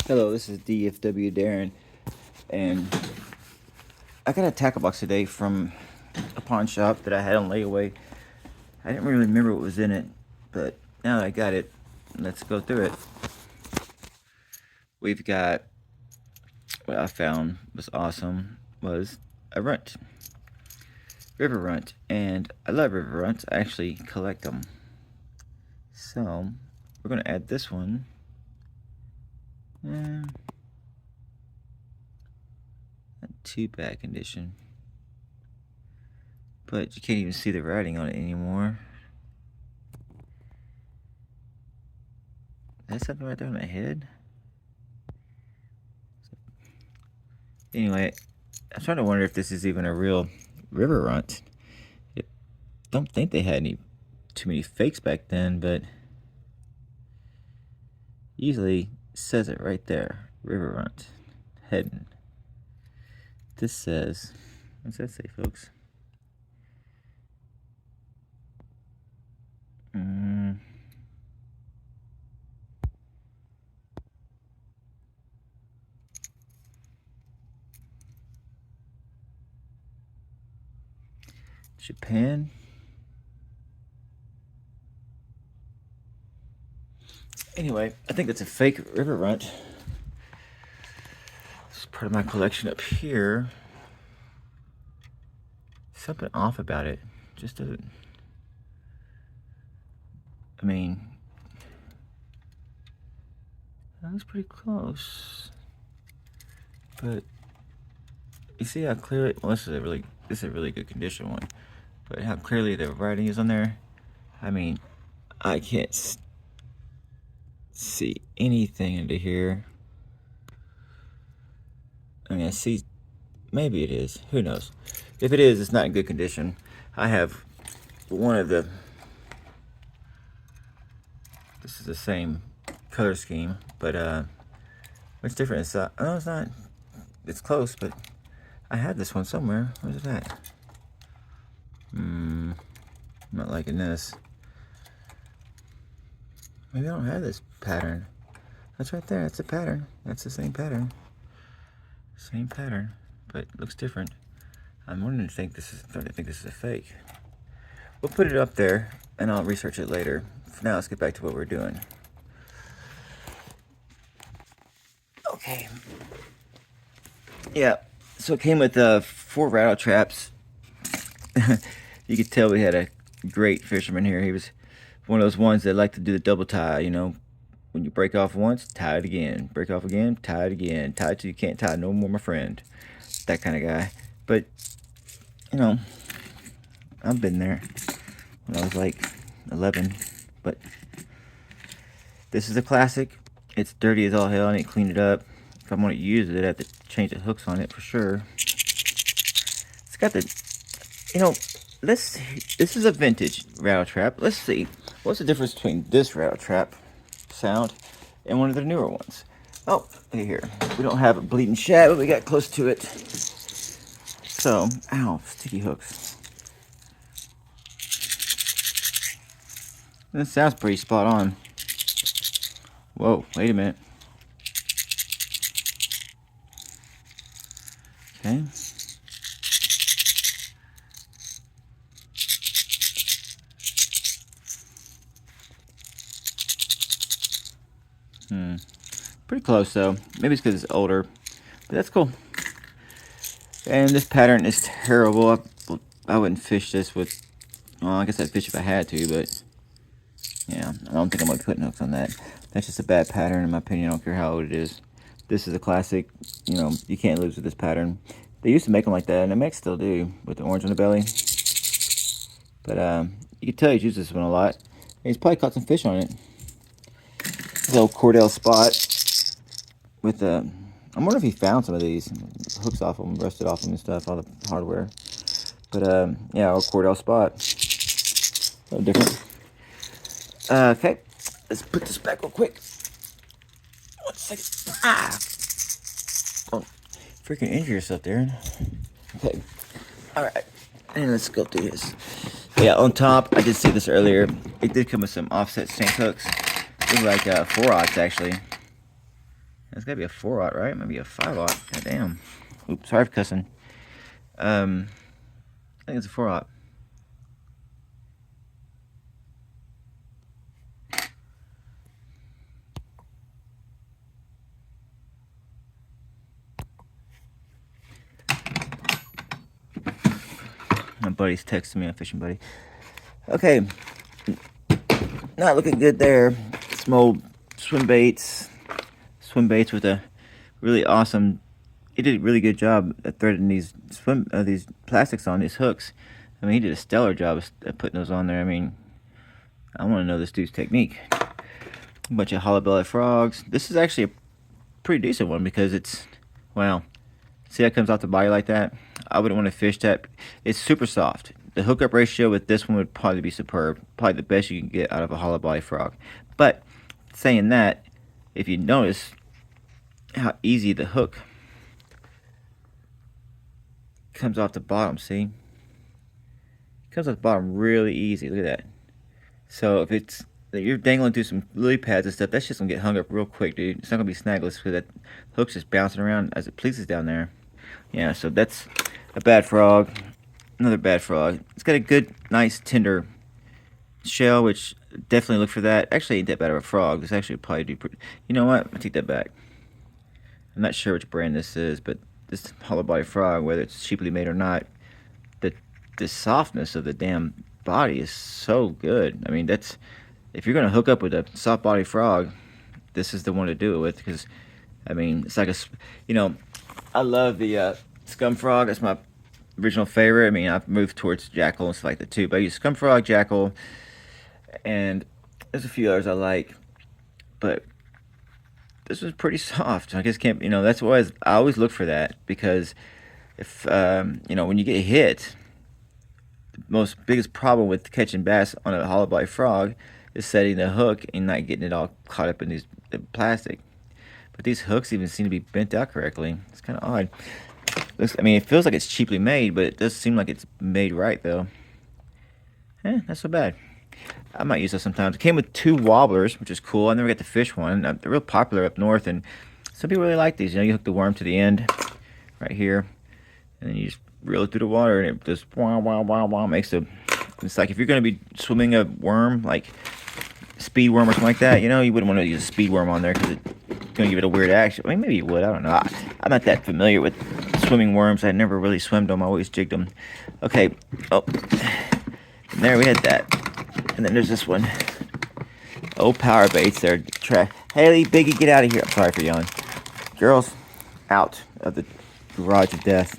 Hello, this is DFW Darren, and I got a tackle box today from a pawn shop that I had on layaway. I didn't really remember what was in it, but now that I got it, let's go through it. We've got, what I found was awesome, was a runt, river runt, and I love river runts. I actually collect them. So, we're going to add this one. Not too bad condition, but you can't even see the writing on it anymore. That's something right there on the head. Anyway, I'm trying to wonder if this is even a real river runt. I don't think they had too many fakes back then, but usually says it right there, river runt, heading. This says, what's that say, folks? Japan. Anyway, I think that's a fake river runt. This is part of my collection up here. Something off about it. Just doesn't. I mean, that was pretty close. But you see how clearly, well, this is a really good condition one. But how clearly the writing is on there. I mean, I can't see anything into here. I mean, I see, maybe it is, who knows. If it is, it's not in good condition. I have one of the, this is the same color scheme, but what's different is, no, it's not, it's close, but I had this one somewhere. Where's it at? I'm not liking this. Maybe I don't have this pattern. That's right there, that's a pattern. That's the same pattern. Same pattern, but it looks different. I'm starting to think this is a fake. We'll put it up there, and I'll research it later. For now, let's get back to what we're doing. Okay. Yeah, so it came with 4 rattle traps. You could tell we had a great fisherman here. He was one of those ones that like to do the double tie, you know. When you break off once, tie it again. Break off again, tie it again. Tie it till you can't tie no more, my friend. That kind of guy. But, you know, I've been there when I was like 11. But this is a classic. It's dirty as all hell. I need to clean it up. If I'm going to use it, I have to change the hooks on it for sure. It's got the, you know, this is a vintage rattle trap. Let's see. What's the difference between this rattle trap sound and one of the newer ones? Oh, look here. We don't have a bleeding shad, but we got close to it. So, ow, sticky hooks. This sounds pretty spot on. Whoa, wait a minute. Okay. Pretty close though. Maybe it's because it's older, but that's cool. And this pattern is terrible. I wouldn't fish this with, well, I guess I'd fish if I had to, but yeah, I don't think I'm going to be putting hooks on that. That's just a bad pattern in my opinion. I don't care how old it is. This is a classic. You know, you can't lose with this pattern. They used to make them like that, and they may still do, with the orange on the belly. But you can tell he's used this one a lot. And he's probably caught some fish on it. This old Cordell spot with the, I'm wondering if he found some of these hooks off them, rusted off them and stuff, all the hardware. But yeah, old Cordell spot. A little different. Okay, let's put this back real quick. 1 second. Ah! Don't freaking injure yourself, Darren. Okay. Alright. And let's go through this. Yeah, on top, I did see this earlier. It did come with some offset sink hooks. It was like 4/0 actually. That's gotta be a 4/0, right? Maybe a 5/0. God damn. Oops, sorry for cussing. I think it's a 4/0. My buddy's texting me on Fishing Buddy. Okay, not looking good there. Some old swim baits with a really awesome. He did a really good job at threading these plastics on these hooks. I mean, he did a stellar job at putting those on there. I mean, I want to know this dude's technique. A bunch of hollow belly frogs. This is actually a pretty decent one because it's, wow. See how it comes off the body like that? I wouldn't want to fish that. It's super soft. The hookup ratio with this one would probably be superb. Probably the best you can get out of a hollow body frog. But saying that, if you notice how easy the hook comes off the bottom, see? It comes off the bottom really easy. Look at that. So if you're dangling through some lily pads and stuff, that's just gonna get hung up real quick, dude. It's not gonna be snagless because that hook's just bouncing around as it pleases down there. Yeah, so that's a bad frog. Another bad frog. It's got a good, nice, tender shell, which definitely look for that. Actually, ain't that bad of a frog. This actually probably do pretty. You know what? I take that back. I'm not sure which brand this is, but this hollow body frog, whether it's cheaply made or not, the softness of the damn body is so good. I mean, that's, if you're gonna hook up with a soft body frog, this is the one to do it with, because I mean, it's like I love the scum frog. That's my original favorite. I mean, I've moved towards jackal and stuff like that too, but I use scum frog, jackal, and there's a few others I like, but this was pretty soft. I guess can't, that's why I always look for that, because if when you get hit, the most biggest problem with catching bass on a hollow body frog is setting the hook and not getting it all caught up in the plastic. But these hooks even seem to be bent out correctly. It's kind of odd. I mean, it feels like it's cheaply made, but it does seem like it's made right, though. Not so bad. I might use those sometimes. It came with 2 wobblers, which is cool. I never got to fish one. They're real popular up north, and some people really like these. You hook the worm to the end, right here, and then you just reel it through the water, and it just wow, wow, wow, wow, makes a. It's like if you're going to be swimming a worm, like speed worm or something like that, you wouldn't want to use a speed worm on there because it's going to give it a weird action. I mean, maybe you would. I don't know. I'm not that familiar with swimming worms. I never really swam them. I always jigged them. Okay. Oh, and there we had that. And then there's this one. Oh, power baits there. Haley, Biggie, get out of here. I'm sorry for yelling. Girls, out of the garage of death.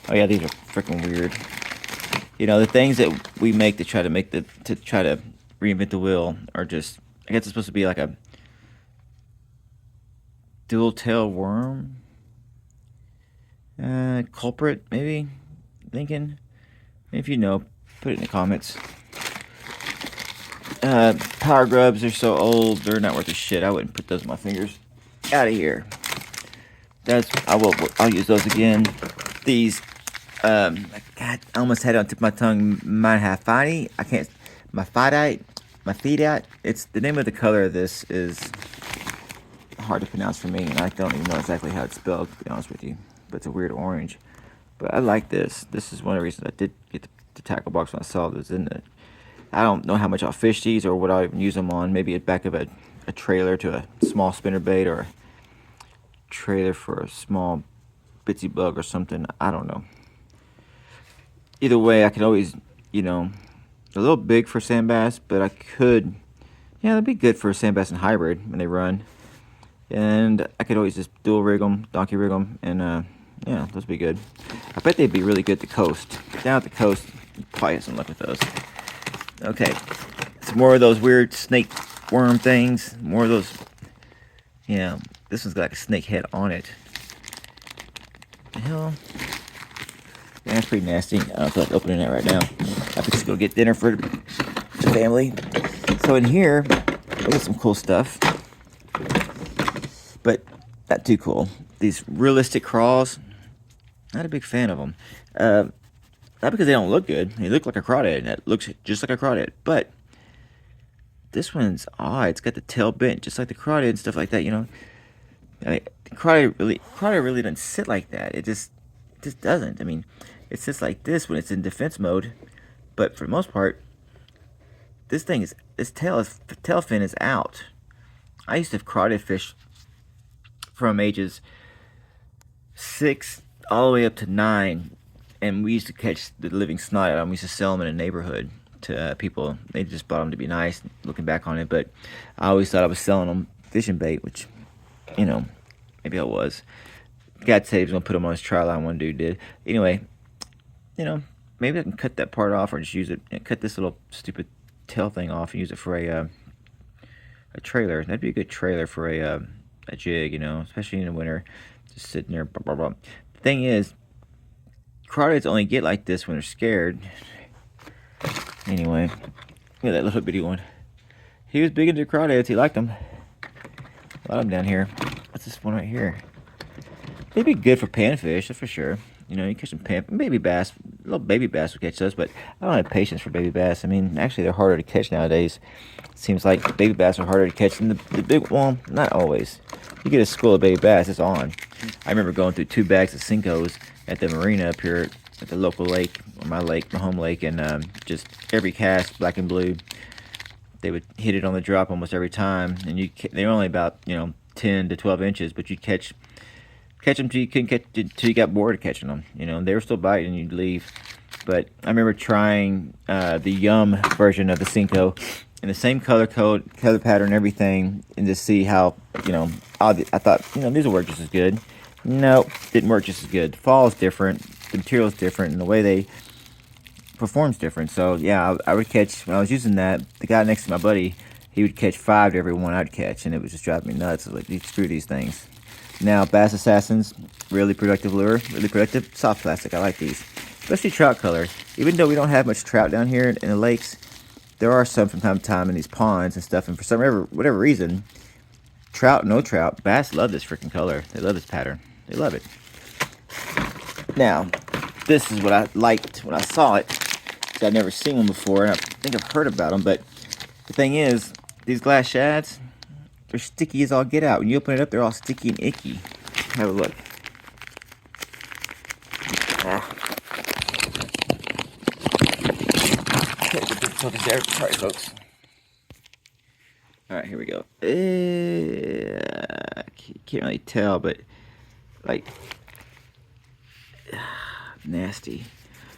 Oh yeah, these are freaking weird. The things that we make to try to reinvent the wheel are just, I guess it's supposed to be like a dual tail worm. Culprit, maybe? Thinking? If you know, put it in the comments. Power grubs are so old, they're not worth a shit. I wouldn't put those in my fingers. Out of here. I'll use those again. These, God, I almost had it on the tip of my tongue. Mahafani. I can't. Mafidite. It's the name of the color of this is hard to pronounce for me, and I don't even know exactly how it's spelled, to be honest with you. But it's a weird orange. But I like this. This is one of the reasons I did get the tackle box when I saw this in it. I don't know how much I'll fish these or what I'll even use them on. Maybe at back of a trailer to a small spinnerbait, or a trailer for a small bitsy bug or something. I don't know. Either way, I could always, a little big for sand bass, but I could, that'd be good for a sand bass and hybrid when they run. And I could always just dual rig them, donkey rig them, and those would be good. I bet they'd be really good at the coast. Down at the coast, you probably have some luck with those. Okay, some more of those weird snake worm things. More of those. This one's got like a snake head on it. The hell? Yeah, that's pretty nasty. I don't feel like opening it right now. I could just go get dinner for the family. So in here, we got some cool stuff, but not too cool. These realistic craws. Not a big fan of them. Not because they don't look good. They look like a crawdad, and it looks just like a crawdad. But this one's odd. It's got the tail bent, just like the crawdad and stuff like that. I mean, crawdad really doesn't sit like that. It just doesn't. I mean, it sits like this when it's in defense mode, but for the most part, this tail fin is out. I used to have crawdad fish from ages 6 all the way up to 9, and we used to catch the living snot out of them. We used to sell them in a neighborhood to people. They just bought them to be nice, looking back on it, but I always thought I was selling them fishing bait, which, you know, maybe I was. God said he was going to put them on his trial line, one dude did. Anyway, you know, maybe I can cut that part off or just use it, cut this little stupid tail thing off and use it for a trailer. That'd be a good trailer for a jig, you know, especially in the winter. Just sitting there, blah, blah, blah. The thing is, crawdads only get like this when they're scared. Anyway, look at that little bitty one. He was big into crawdads. He liked them. A lot of them down here. What's this one right here? They'd be good for panfish, that's for sure. You know, you catch some baby bass. Little baby bass will catch those, but I don't have patience for baby bass. I mean, actually, they're harder to catch nowadays. It seems like baby bass are harder to catch than the big, well, not always. You get a school of baby bass, it's on. I remember going through 2 bags of Cincos at the marina up here at the local lake, or my home lake, and just every cast, black and blue, they would hit it on the drop almost every time. And they're only about, 10 to 12 inches, but you'd catch them till you couldn't catch, till you got bored of catching them. You know, they were still biting and you'd leave. But I remember trying the Yum version of the Cinco in the same color code, color pattern, everything, and just see how, I thought, these will work just as good. Nope, didn't work just as good. The fall is different, the material is different, and the way they perform's different. So yeah, I would catch, when I was using that, the guy next to my buddy, he would catch 5 to every one I'd catch, and it was just driving me nuts. I was like, screw these things. Now, Bass Assassins, really productive lure, really productive, soft plastic. I like these, especially trout color. Even though we don't have much trout down here in the lakes, there are some from time to time in these ponds and stuff. And for whatever reason, trout, no trout, bass love this freaking color. They love this pattern. They love it. Now, this is what I liked when I saw it. I'd never seen one before, and I think I've heard about them. But the thing is, these glass shads, they're sticky as all get out. When you open it up, they're all sticky and icky. Have a look. Sorry, folks. All right, here we go. I can't really tell, but like nasty.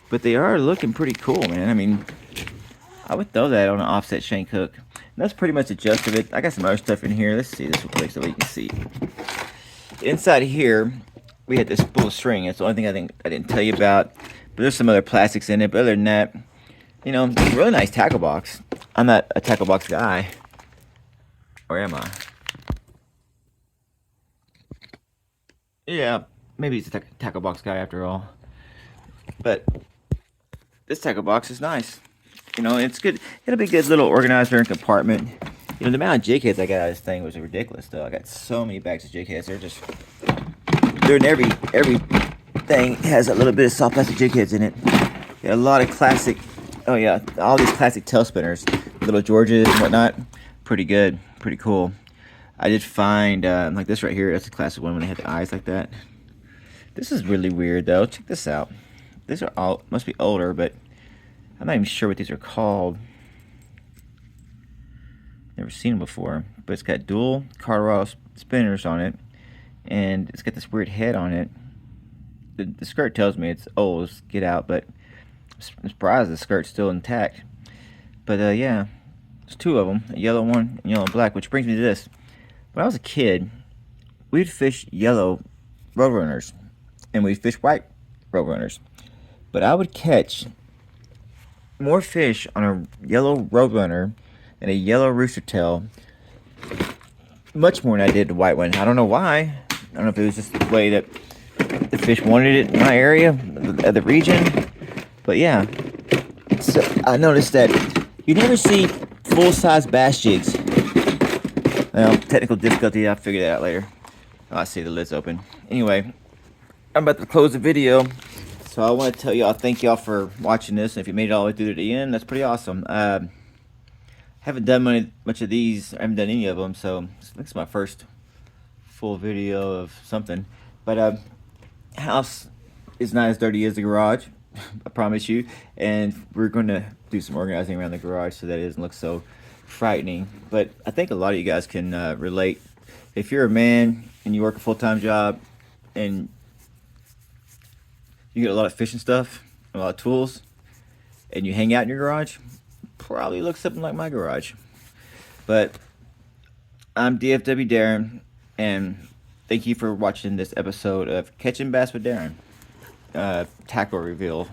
But they are looking pretty cool, man. I mean, I would throw that on an offset shank hook. And that's pretty much the gist of it. I got some other stuff in here. Let's see this real quick so we can see. Inside here, we had this spool of string. That's the only thing I didn't tell you about. But there's some other plastics in it. But other than that, it's a really nice tackle box. I'm not a tackle box guy. Or am I? Yeah, maybe he's a tackle box guy after all. But this tackle box is nice. It's good. It'll be a good little organizer and compartment. The amount of jig heads I got out of this thing was ridiculous, though. I got so many bags of jig heads. They're in every thing has a little bit of soft plastic jig heads in it. Got a lot of classic. Oh yeah, all these classic tail spinners, little Georges and whatnot. Pretty good, pretty cool. I did find like this right here. That's a classic one when they had the eyes like that. This is really weird though. Check this out. These are all must be older, but I'm not even sure what these are called. Never seen them before, but it's got dual Carl spinners on it, and it's got this weird head on it. The skirt tells me it's old, it's get out, but I'm surprised the skirt's still intact. But yeah, there's 2 of them, a yellow one and yellow and black, which brings me to this. When I was a kid, we'd fish yellow roadrunners, and we'd fish white roadrunners. But I would catch more fish on a yellow roadrunner and a yellow rooster tail, much more than I did the white one. I don't know why. I don't know if it was just the way that the fish wanted it in my area, the region. But yeah, so I noticed that you never see full-size bass jigs. Well, technical difficulty, I'll figure that out later. Oh, I see the lid's open. Anyway, I'm about to close the video. So I want to tell y'all, thank y'all for watching this. And if you made it all the way through to the end, that's pretty awesome. Haven't done much of these. I haven't done any of them. So this is my first full video of something. But house is not as dirty as the garage, I promise you. And we're going to do some organizing around the garage so that it doesn't look so frightening. But I think a lot of you guys can relate. If you're a man and you work a full-time job and you get a lot of fishing stuff, a lot of tools, and you hang out in your garage, probably looks something like my garage. But I'm DFW Darren, and thank you for watching this episode of Catching Bass with Darren. Tackle reveal.